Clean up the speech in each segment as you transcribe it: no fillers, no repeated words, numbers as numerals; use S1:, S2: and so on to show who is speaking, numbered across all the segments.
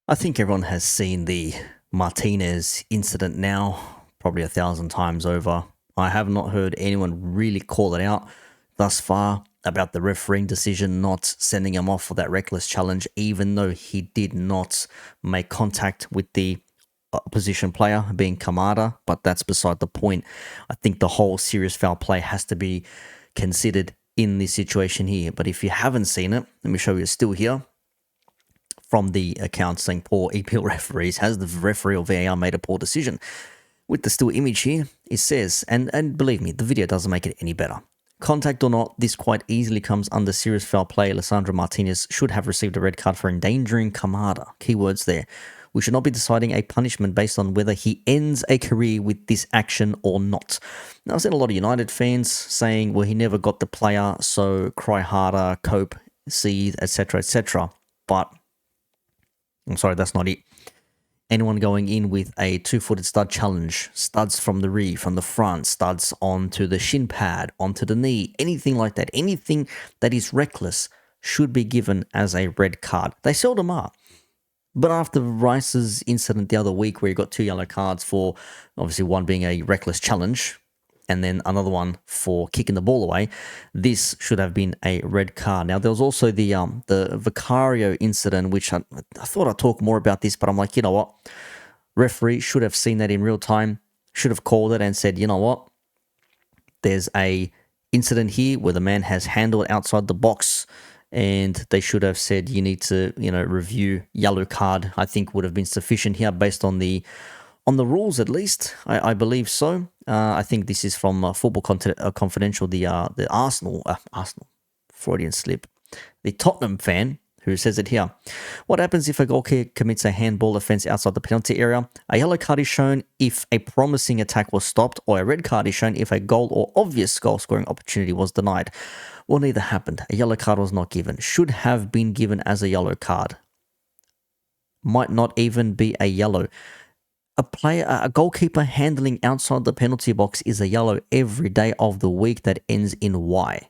S1: I think everyone has seen the Martinez incident now, probably 1,000 times over. I have not heard anyone really call it out thus far about the refereeing decision not sending him off for that reckless challenge, even though he did not make contact with the opposition player, being Kamada. But that's beside the point. I think the whole serious foul play has to be considered in this situation here. But if you haven't seen it, let me show you. It's still here from the account saying poor EPL referees. Has the referee or VAR made a poor decision? With the still image here, it says, and believe me, the video doesn't make it any better. Contact or not, this quite easily comes under serious foul play. Lisandro Martinez should have received a red card for endangering Kamada. Keywords there. We should not be deciding a punishment based on whether he ends a career with this action or not. Now, I've seen a lot of United fans saying, well, he never got the player, so cry harder, cope, seethe, etc., etc. But I'm sorry, that's not it. Anyone going in with a two-footed stud challenge, studs from the rear, from the front, studs onto the shin pad, onto the knee, anything like that, anything that is reckless should be given as a red card. They seldom are. But after Rice's incident the other week where he got 2 yellow cards for obviously one being a reckless challenge and then another one for kicking the ball away, this should have been a red card. Now, there was also the Vicario incident, which I thought I'd talk more about this, but I'm like, you know what? Referee should have seen that in real time, should have called it and said, you know what? There's a incident here where the man has handled outside the box, and they should have said you need to, review yellow card. I think would have been sufficient here based on the rules, at least. I believe so. I think this is from Football Confidential, the Arsenal Freudian slip, the Tottenham fan who says it here. What happens if a goalkeeper commits a handball offence outside the penalty area? A yellow card is shown if a promising attack was stopped, or a red card is shown if a goal or obvious goal-scoring opportunity was denied. Well, neither happened. A yellow card was not given. Should have been given as a yellow card. Might not even be a yellow. A goalkeeper handling outside the penalty box is a yellow every day of the week that ends in Y.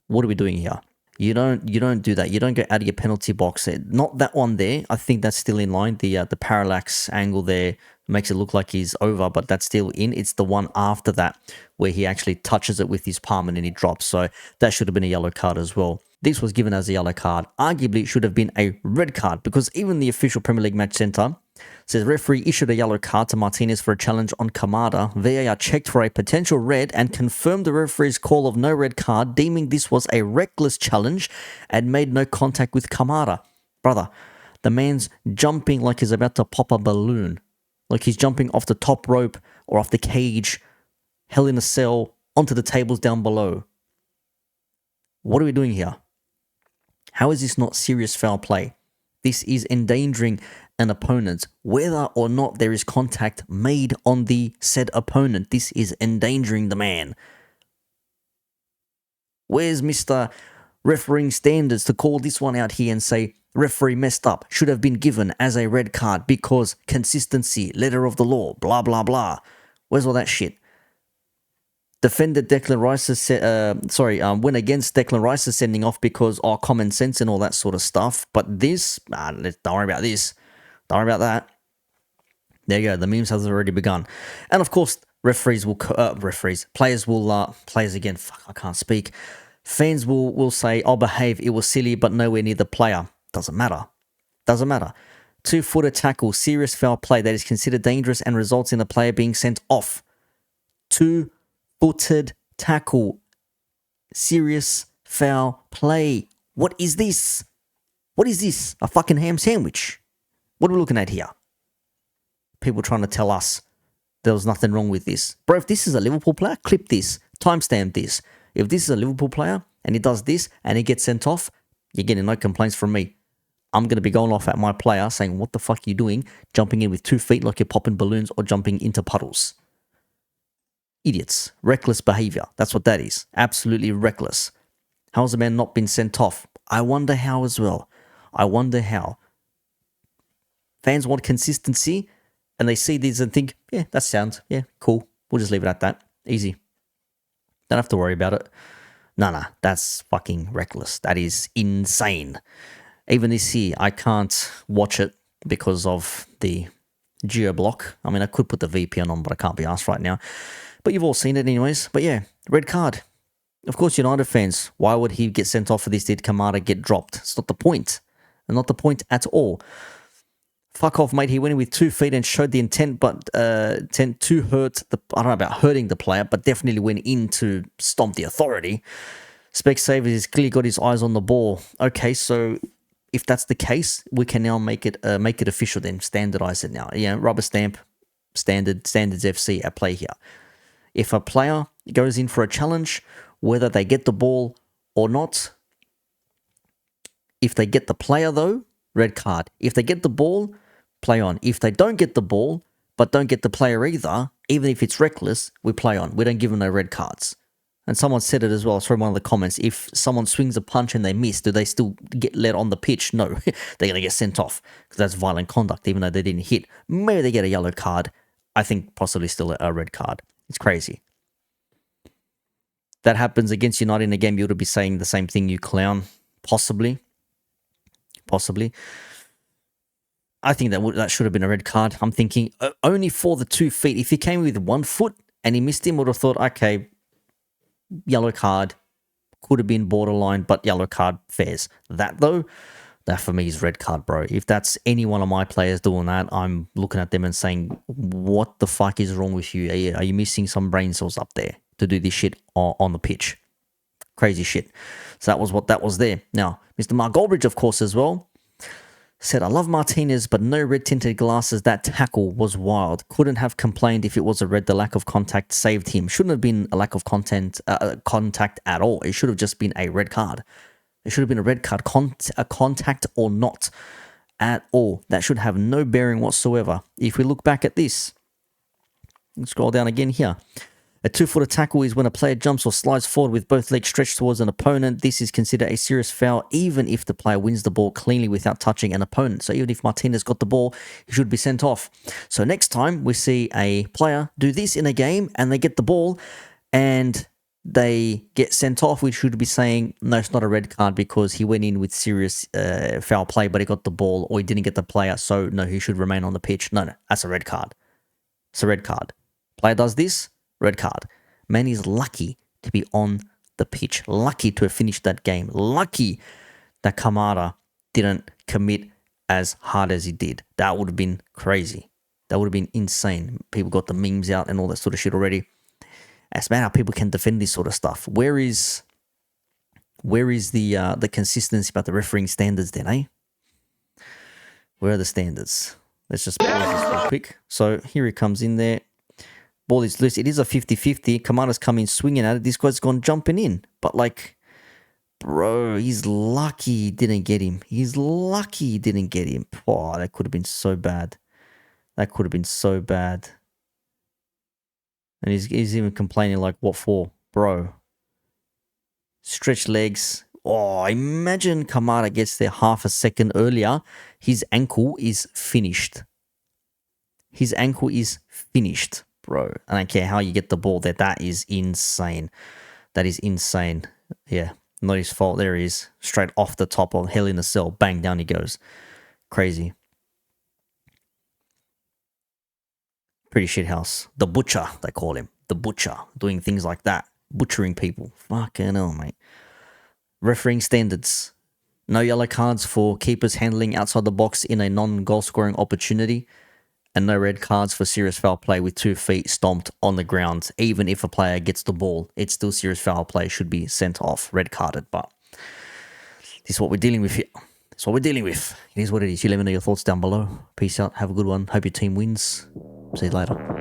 S1: What are we doing here? You don't do that. You don't go out of your penalty box. Not that one there. I think that's still in line. The parallax angle there makes it look like he's over, but that's still in. It's the one after that where he actually touches it with his palm and then he drops. So that should have been a yellow card as well. This was given as a yellow card. Arguably, it should have been a red card because even the official Premier League Match Centre says referee issued a yellow card to Martinez for a challenge on Kamada. VAR checked for a potential red and confirmed the referee's call of no red card, deeming this was a reckless challenge and made no contact with Kamada. Brother, the man's jumping like he's about to pop a balloon. Like he's jumping off the top rope or off the cage, hell in a cell, onto the tables down below. What are we doing here? How is this not serious foul play? This is endangering an opponent. Whether or not there is contact made on the said opponent, this is endangering the man. Where's Mr. Refereeing Standards to call this one out here and say, referee messed up, should have been given as a red card because consistency, letter of the law, blah, blah, blah. Where's all that shit? Defended Declan Rice's, went against Declan Rice's sending off because common sense and all that sort of stuff. But this, don't worry about this. Don't worry about that. There you go. The memes has already begun. And of course, players will, I can't speak. Fans will say, behave, it was silly, but nowhere near the player. Doesn't matter. Doesn't matter. 2-footer tackle, serious foul play that is considered dangerous and results in the player being sent off. 2-footed tackle, serious foul play. What is this? What is this? A fucking ham sandwich? What are we looking at here? People trying to tell us there was nothing wrong with this. Bro, if this is a Liverpool player, clip this, timestamp this. If this is a Liverpool player and he does this and he gets sent off, you're getting no complaints from me. I'm going to be going off at my player saying, what the fuck are you doing? Jumping in with 2 feet like you're popping balloons or jumping into puddles. Idiots. Reckless behavior. That's what that is. Absolutely reckless. How has the man not been sent off? I wonder how as well. I wonder how. Fans want consistency and they see these and think, yeah, that sounds, yeah, cool. We'll just leave it at that. Easy. Don't have to worry about it. Nah, that's fucking reckless. That is insane. Even this year, I can't watch it because of the geo block. I mean, I could put the VPN on, but I can't be asked right now. But you've all seen it anyways. But yeah, red card. Of course, United fans, why would he get sent off for this? Did Kamara get dropped? It's not the point. And not the point at all. Fuck off, mate. He went in with 2 feet and showed the intent, but intent to hurt the. I don't know about hurting the player, but definitely went in to stomp the authority. Specsavers has clearly got his eyes on the ball. Okay, so if that's the case, we can now make it official. Then standardize it now. Yeah, rubber stamp, standards FC at play here. If a player goes in for a challenge, whether they get the ball or not, if they get the player though, red card. If they get the ball, play on. If they don't get the ball, but don't get the player either, even if it's reckless, we play on. We don't give them no red cards. And someone said it as well, sorry, one of the comments, if someone swings a punch and they miss, do they still get let on the pitch? No, they're going to get sent off because that's violent conduct, even though they didn't hit. Maybe they get a yellow card. I think possibly still a red card. It's crazy. That happens against United in a game, you would be saying the same thing, you clown. Possibly. I think that should have been a red card. I'm thinking only for the 2 feet. If he came with 1 foot and he missed him, would have thought, okay, yellow card, could have been borderline, but yellow card fares. That though, that for me is red card, bro. If that's any one of my players doing that, I'm looking at them and saying, what the fuck is wrong with you? Are you missing some brain cells up there to do this shit on the pitch? Crazy shit. So that was what that was there. Now, Mr. Mark Goldbridge, of course, as well, said, I love Martinez, but no red-tinted glasses. That tackle was wild. Couldn't have complained if it was a red. The lack of contact saved him. Shouldn't have been a lack of contact at all. It should have just been a red card. It should have been a red card, a contact or not at all. That should have no bearing whatsoever. If we look back at this, scroll down again here. A 2-footer tackle is when a player jumps or slides forward with both legs stretched towards an opponent. This is considered a serious foul, even if the player wins the ball cleanly without touching an opponent. So even if Martinez got the ball, he should be sent off. So next time we see a player do this in a game and they get the ball and they get sent off, we should be saying, no, it's not a red card because he went in with serious foul play, but he got the ball or he didn't get the player. So no, he should remain on the pitch. No, that's a red card. It's a red card. Player does this. Red card. Man is lucky to be on the pitch. Lucky to have finished that game. Lucky that Kamara didn't commit as hard as he did. That would have been crazy. That would have been insane. People got the memes out and all that sort of shit already. It's mad how people can defend this sort of stuff. Where is the consistency about the refereeing standards then, eh? Where are the standards? Let's just pause this real quick. So here he comes in there. Ball is loose. It is a 50-50. Kamara's come in swinging at it. This guy's gone jumping in. But like, bro, he's lucky he didn't get him. He's lucky he didn't get him. Oh, that could have been so bad. That could have been so bad. And he's even complaining like, what for? Bro. Stretched legs. Oh, imagine Kamara gets there half a second earlier. His ankle is finished. His ankle is finished. Bro, I don't care how you get the ball there. That is insane. That is insane. Yeah, not his fault. There he is. Straight off the top of Hell in a Cell. Bang, down he goes. Crazy. Pretty shithouse. The Butcher, they call him. The Butcher. Doing things like that. Butchering people. Fucking hell, mate. Refereeing standards. No yellow cards for keepers handling outside the box in a non-goal scoring opportunity. And no red cards for serious foul play with 2 feet stomped on the ground. Even if a player gets the ball, it's still serious foul play, should be sent off, red carded. But this is what we're dealing with here. That's what we're dealing with. It is what it is. You let me know your thoughts down below. Peace out. Have a good one. Hope your team wins. See you later.